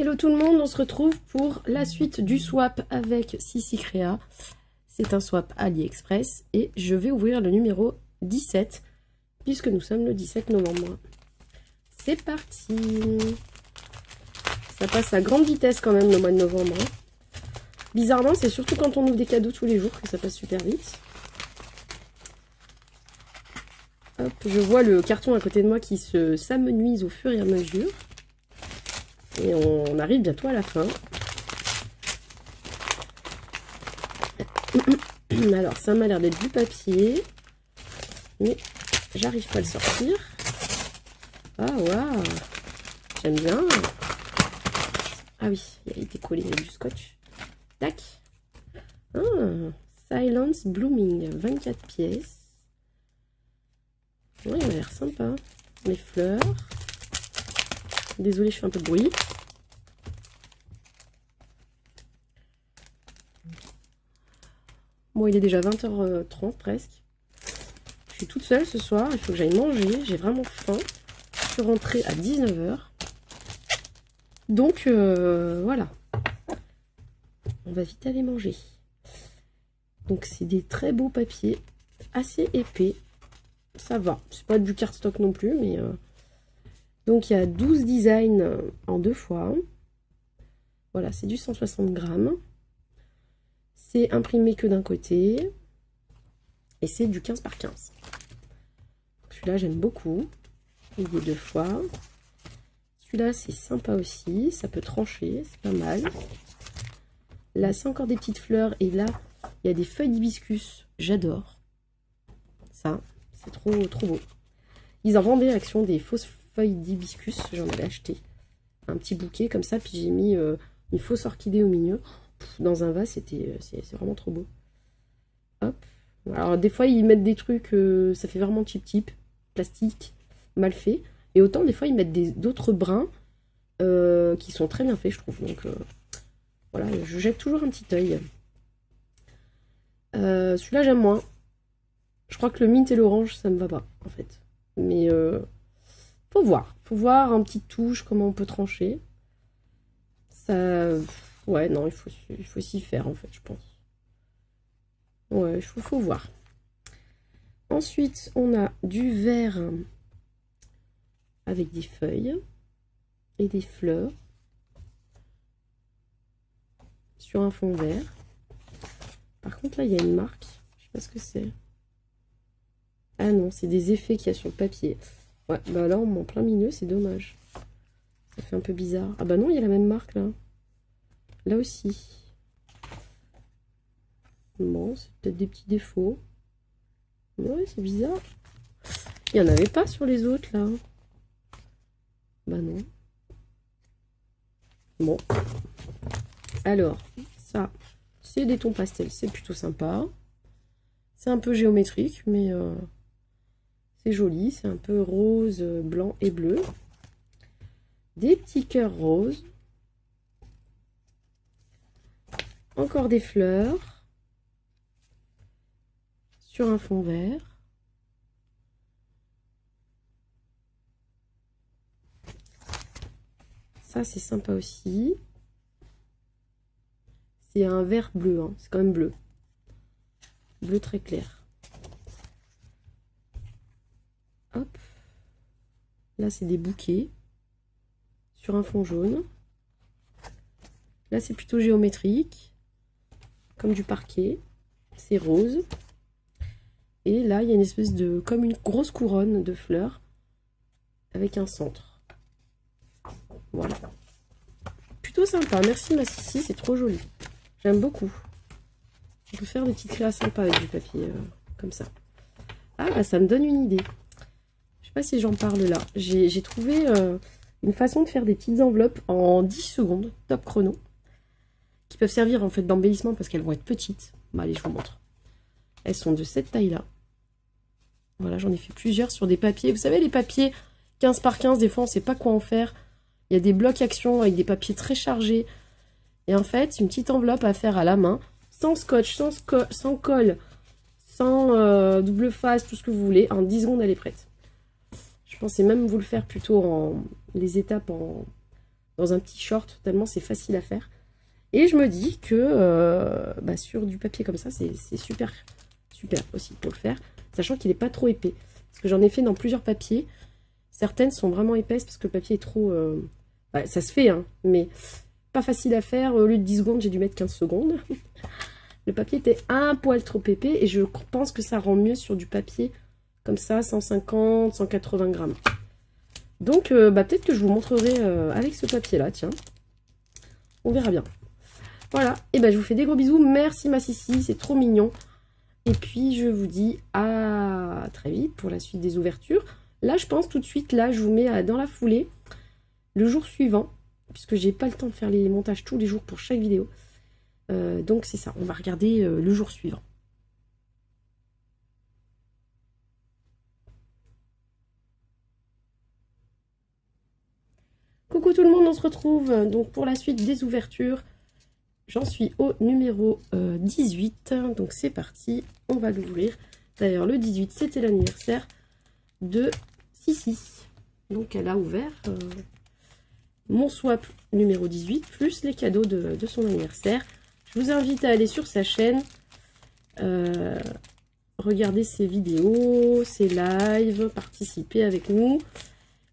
Hello tout le monde, on se retrouve pour la suite du swap avec Sissi Créa. C'est un swap AliExpress et je vais ouvrir le numéro 17 puisque nous sommes le 17 novembre. C'est parti. Ça passe à grande vitesse quand même le mois de novembre. Bizarrement, c'est surtout quand on ouvre des cadeaux tous les jours que ça passe super vite. Hop, je vois le carton à côté de moi qui s'amenuise au fur et à mesure. Et on arrive bientôt à la fin. Alors, ça m'a l'air d'être du papier. Mais j'arrive pas à le sortir. Ah, waouh! J'aime bien. Ah oui, il a été collé avec du scotch. Tac! Ah, Silence Blooming, 24 pièces. Ouais, il a l'air sympa. Les fleurs. Désolée, je fais un peu de bruit. Bon, il est déjà 20h30 presque. Je suis toute seule ce soir. Il faut que j'aille manger. J'ai vraiment faim. Je suis rentrée à 19h. Donc, voilà. On va vite aller manger. Donc, c'est des très beaux papiers. Assez épais. Ça va. C'est pas du cardstock non plus, mais... Donc, il y a 12 designs en 2 fois. Voilà, c'est du 160 grammes. C'est imprimé que d'un côté. Et c'est du 15 par 15. Celui-là, j'aime beaucoup. Il est 2 fois. Celui-là, c'est sympa aussi. Ça peut trancher, c'est pas mal. Là, c'est encore des petites fleurs. Et là, il y a des feuilles d'hibiscus. J'adore. Ça, c'est trop beau. Ils en vendaient à Action des fausses feuilles d'hibiscus, j'en avais acheté un petit bouquet comme ça, puis j'ai mis une fausse orchidée au milieu dans un vase. C'est vraiment trop beau. Hop. Alors des fois ils mettent des trucs, ça fait vraiment cheap, plastique, mal fait, et autant des fois ils mettent d'autres brins qui sont très bien faits, je trouve. Donc voilà, je jette toujours un petit œil. Celui-là j'aime moins. Je crois que le mint et l'orange ça me va pas en fait, mais faut voir un petit touche, comment on peut trancher. Ça, ouais, non, il faut s'y faire, en fait, je pense. Ouais, faut voir. Ensuite, on a du vert avec des feuilles et des fleurs sur un fond vert. Par contre, là, il y a une marque. Je sais pas ce que c'est. Ah non, c'est des effets qu'il y a sur le papier. Ouais, bah là, en plein milieu, c'est dommage. Ça fait un peu bizarre. Ah bah non, il y a la même marque, là. Là aussi. Bon, c'est peut-être des petits défauts. Ouais, c'est bizarre. Il n'y en avait pas sur les autres, là. Bah non. Bon. Alors, ça, c'est des tons pastels. C'est plutôt sympa. C'est un peu géométrique, mais... c'est joli, c'est un peu rose, blanc et bleu. Des petits cœurs roses. Encore des fleurs. Sur un fond vert. Ça, c'est sympa aussi. C'est un vert bleu, hein. C'est quand même bleu. Bleu très clair. Hop. Là, c'est des bouquets sur un fond jaune. Là, c'est plutôt géométrique, comme du parquet. C'est rose. Et là, il y a une espèce de... comme une grosse couronne de fleurs avec un centre. Voilà. Plutôt sympa. Merci ma Sissi, c'est trop joli. J'aime beaucoup. On peut faire des petites créas sympas avec du papier comme ça. Ah, bah, ça me donne une idée. Je sais pas si j'en parle là. J'ai trouvé une façon de faire des petites enveloppes en 10 secondes, top chrono, qui peuvent servir en fait d'embellissement parce qu'elles vont être petites. Bah allez, je vous montre. Elles sont de cette taille-là. Voilà, j'en ai fait plusieurs sur des papiers. Vous savez, les papiers 15 par 15, des fois on sait pas quoi en faire. Il y a des blocs Action avec des papiers très chargés. Et en fait, une petite enveloppe à faire à la main, sans scotch, sans colle, sans double face, tout ce que vous voulez. En 10 secondes, elle est prête. Je pensais même vous le faire plutôt en les étapes dans un petit short, tellement c'est facile à faire. Et je me dis que sur du papier comme ça, c'est super, super aussi pour le faire, sachant qu'il n'est pas trop épais. Parce que j'en ai fait dans plusieurs papiers. Certaines sont vraiment épaisses parce que le papier est trop... ça se fait, hein, mais pas facile à faire. Au lieu de 10 secondes, j'ai dû mettre 15 secondes. Le papier était un poil trop épais et je pense que ça rend mieux sur du papier comme ça, 150, 180 grammes. Donc, peut-être que je vous montrerai avec ce papier-là, tiens. On verra bien. Voilà, et je vous fais des gros bisous. Merci ma Sissi, c'est trop mignon. Et puis, je vous dis à très vite pour la suite des ouvertures. Là, je pense tout de suite, là, je vous mets dans la foulée le jour suivant, puisque j'ai pas le temps de faire les montages tous les jours pour chaque vidéo. Donc, c'est ça, on va regarder le jour suivant. Coucou tout le monde, on se retrouve donc pour la suite des ouvertures. J'en suis au numéro 18, donc c'est parti, on va l'ouvrir. D'ailleurs, le 18, c'était l'anniversaire de Sissi. Donc, elle a ouvert mon swap numéro 18, plus les cadeaux de son anniversaire. Je vous invite à aller sur sa chaîne, regarder ses vidéos, ses lives, participer avec nous.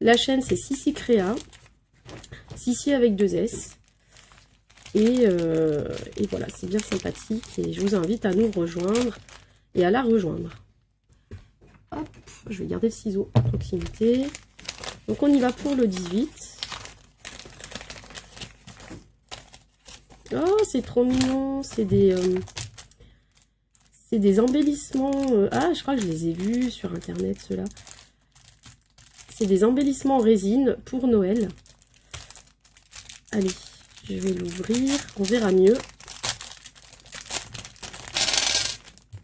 La chaîne, c'est Sissi Créa, Sissi avec 2 S. Et voilà, c'est bien sympathique et je vous invite à nous rejoindre et à la rejoindre. Hop, je vais garder le ciseau à proximité. Donc on y va pour le 18. Oh, c'est trop mignon, c'est des embellissements. Ah, je crois que je les ai vus sur internet, ceux-là. C'est des embellissements en résine pour Noël. Allez. Je vais l'ouvrir, on verra mieux.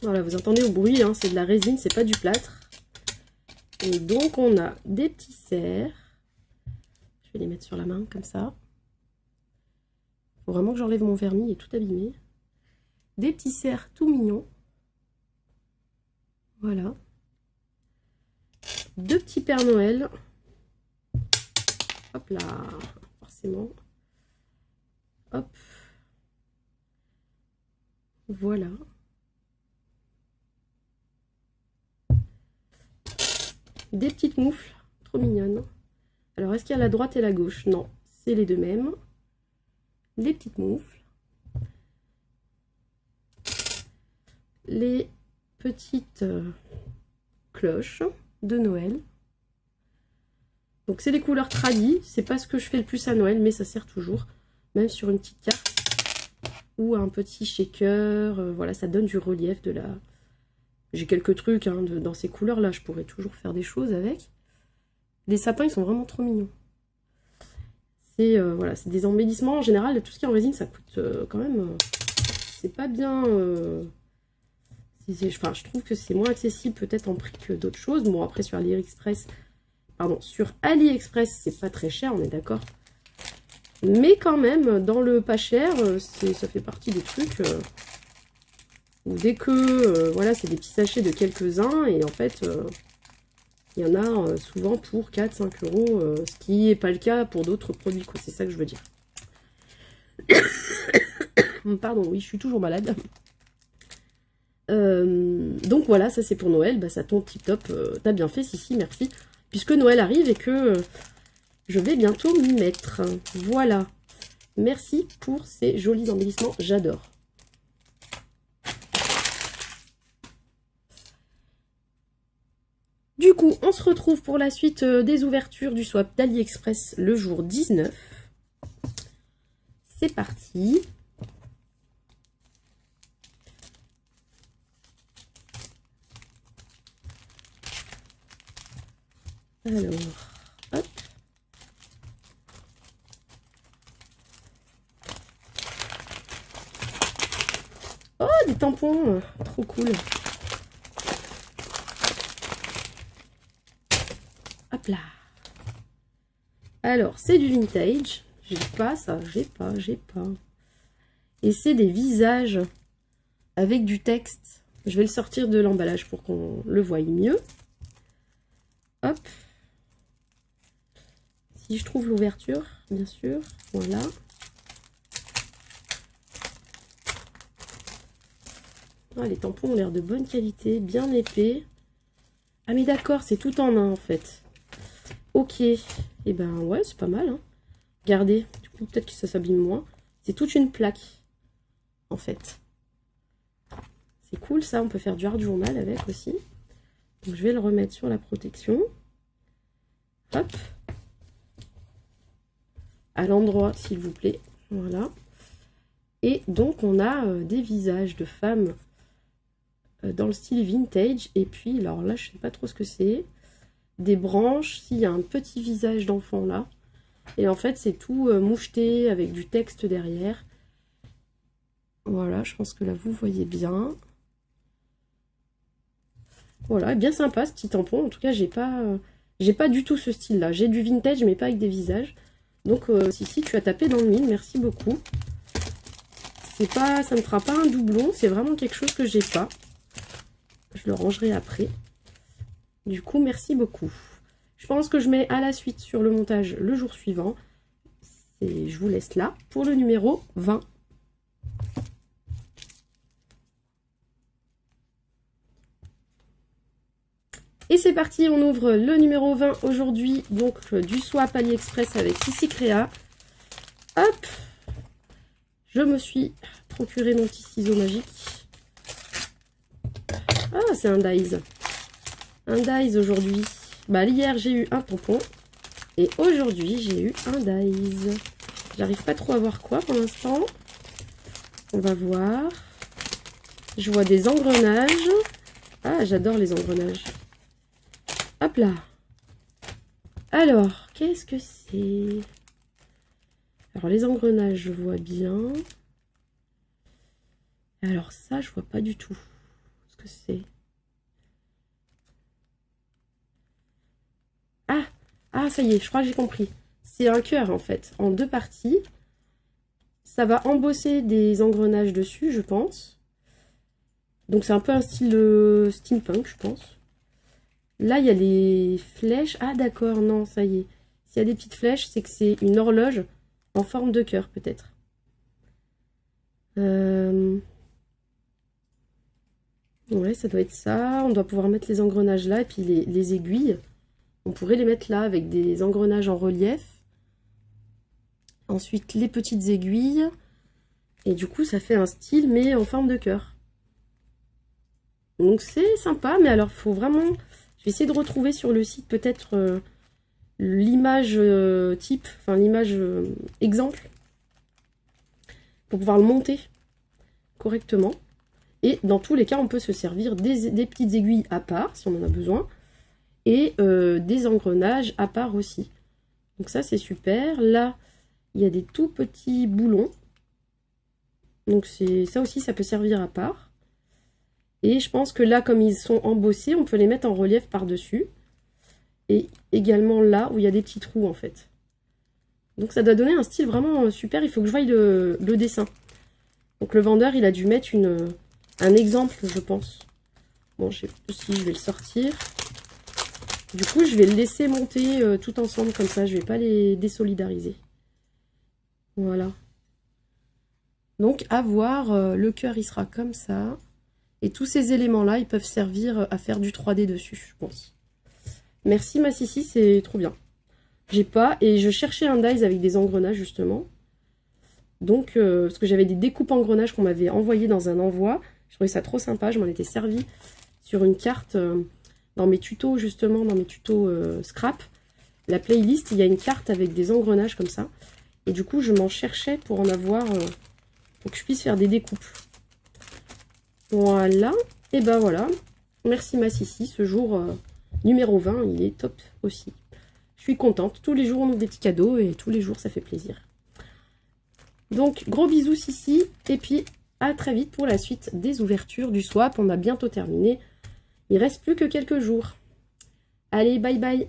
Voilà, vous entendez au bruit, hein, c'est de la résine, c'est pas du plâtre. Et donc on a des petits cerfs. Je vais les mettre sur la main comme ça. Faut vraiment que j'enlève mon vernis, il est tout abîmé. Des petits cerfs tout mignons. Voilà. 2 petits Pères Noël. Hop là, forcément. Hop. Voilà. Des petites moufles, trop mignonnes. Alors, est-ce qu'il y a la droite et la gauche? Non, c'est les deux mêmes. Les petites moufles. Les petites cloches de Noël. Donc, c'est les couleurs tradies. C'est pas ce que je fais le plus à Noël, mais ça sert toujours. Même sur une petite carte ou un petit shaker, voilà, ça donne du relief, de la... J'ai quelques trucs hein, dans ces couleurs-là, je pourrais toujours faire des choses avec. Les sapins, ils sont vraiment trop mignons. C'est voilà, c'est des embellissements. En général, tout ce qui est en résine, ça coûte quand même... c'est pas bien... enfin, je trouve que c'est moins accessible peut-être en prix que d'autres choses. Bon, après, sur AliExpress, c'est pas très cher, on est d'accord. Mais quand même, dans le pas cher, ça fait partie des trucs où dès que, voilà, c'est des petits sachets de quelques-uns, et en fait, il y en a souvent pour 4-5 €, ce qui n'est pas le cas pour d'autres produits, quoi. C'est ça que je veux dire. Pardon, oui, je suis toujours malade. Donc voilà, ça c'est pour Noël, ça tombe tip top, t'as bien fait, Sissi, merci. Puisque Noël arrive et que... je vais bientôt m'y mettre. Voilà. Merci pour ces jolis embellissements. J'adore. Du coup, on se retrouve pour la suite des ouvertures du swap d'AliExpress le jour 19. C'est parti. Alors, hop. Oh, des tampons, trop cool. Hop là. Alors, c'est du vintage. J'ai pas ça, j'ai pas. Et c'est des visages avec du texte. Je vais le sortir de l'emballage pour qu'on le voie mieux. Hop. Si je trouve l'ouverture. bien sûr. Voilà. Ah, les tampons ont l'air de bonne qualité, bien épais. Ah mais d'accord, c'est tout en un en fait. Ok. Et eh ben ouais, c'est pas mal. Hein. Regardez, du coup peut-être que ça s'abîme moins. C'est toute une plaque, en fait. C'est cool ça, on peut faire du hard journal avec aussi. Donc je vais le remettre sur la protection. Hop. À l'endroit, s'il vous plaît. Voilà. Et donc on a des visages de femmes dans le style vintage. Et puis, alors là, je sais pas trop ce que c'est. Des branches. S'il y a un petit visage d'enfant là. Et en fait, c'est tout moucheté avec du texte derrière. Voilà, je pense que là, vous voyez bien. Voilà, bien sympa ce petit tampon. En tout cas, j'ai pas du tout ce style-là. J'ai du vintage, mais pas avec des visages. Donc, Sissi, tu as tapé dans le mille. Merci beaucoup. Ça ne fera pas un doublon. C'est vraiment quelque chose que j'ai pas. Je le rangerai après. Du coup, merci beaucoup. Je pense que je mets à la suite sur le montage le jour suivant. Je vous laisse là pour le numéro 20. Et c'est parti, on ouvre le numéro 20 aujourd'hui. Donc du swap AliExpress avec Sissi Créa. Hop! Je me suis procuré mon petit ciseau magique. Ah, c'est un Dies. Un Dies aujourd'hui. Bah, hier, j'ai eu un tampon. Et aujourd'hui, j'ai eu un Dies. J'arrive pas trop à voir quoi pour l'instant. On va voir. Je vois des engrenages. Ah, j'adore les engrenages. Hop là. Alors, qu'est-ce que c'est? Alors, les engrenages, je vois bien. Alors, ça, je vois pas du tout ce que c'est. Ah, ça y est, je crois que j'ai compris. C'est un cœur, en fait, en deux parties. Ça va embosser des engrenages dessus, je pense. Donc, c'est un peu un style steampunk, je pense. Là, il y a les flèches. Ah, d'accord, non, ça y est. S'il y a des petites flèches, c'est que c'est une horloge en forme de cœur, peut-être. Ouais, ça doit être ça. On doit pouvoir mettre les engrenages là. Et puis les aiguilles, on pourrait les mettre là avec des engrenages en relief. Ensuite, les petites aiguilles. Et du coup, ça fait un style, mais en forme de cœur. Donc, c'est sympa. Mais alors, il faut vraiment... Je vais essayer de retrouver sur le site peut-être l'image type, enfin l'image exemple, pour pouvoir le monter correctement. Et dans tous les cas, on peut se servir des petites aiguilles à part, si on en a besoin, et des engrenages à part aussi. Donc ça, c'est super. Là, il y a des tout petits boulons. Donc ça aussi, ça peut servir à part. Et je pense que là, comme ils sont embossés, on peut les mettre en relief par-dessus. Et également là, où il y a des petits trous, en fait. Donc ça doit donner un style vraiment super. Il faut que je voie le dessin. Donc le vendeur, il a dû mettre un exemple, je pense. Bon, je sais pas si je vais le sortir. Du coup, je vais le laisser monter tout ensemble, comme ça. Je vais pas les désolidariser. Voilà. Donc, à voir, le cœur, il sera comme ça. Et tous ces éléments-là, ils peuvent servir à faire du 3D dessus, je pense. Merci ma Sissi, c'est trop bien. J'ai pas, et je cherchais un dies avec des engrenages, justement. Donc, parce que j'avais des découpes engrenages qu'on m'avait envoyées dans un envoi. Je trouvais ça trop sympa, je m'en étais servi sur une carte dans mes tutos, justement, dans mes tutos scrap. La playlist, il y a une carte avec des engrenages comme ça. Et du coup, je m'en cherchais pour en avoir, pour que je puisse faire des découpes. Voilà, et ben voilà. Merci ma Sissi, ce jour numéro 20, il est top aussi. Je suis contente, tous les jours on ouvre des petits cadeaux et tous les jours ça fait plaisir. Donc gros bisous Sissi, et puis à très vite pour la suite des ouvertures du swap. On a bientôt terminé, il reste plus que quelques jours. Allez, bye bye.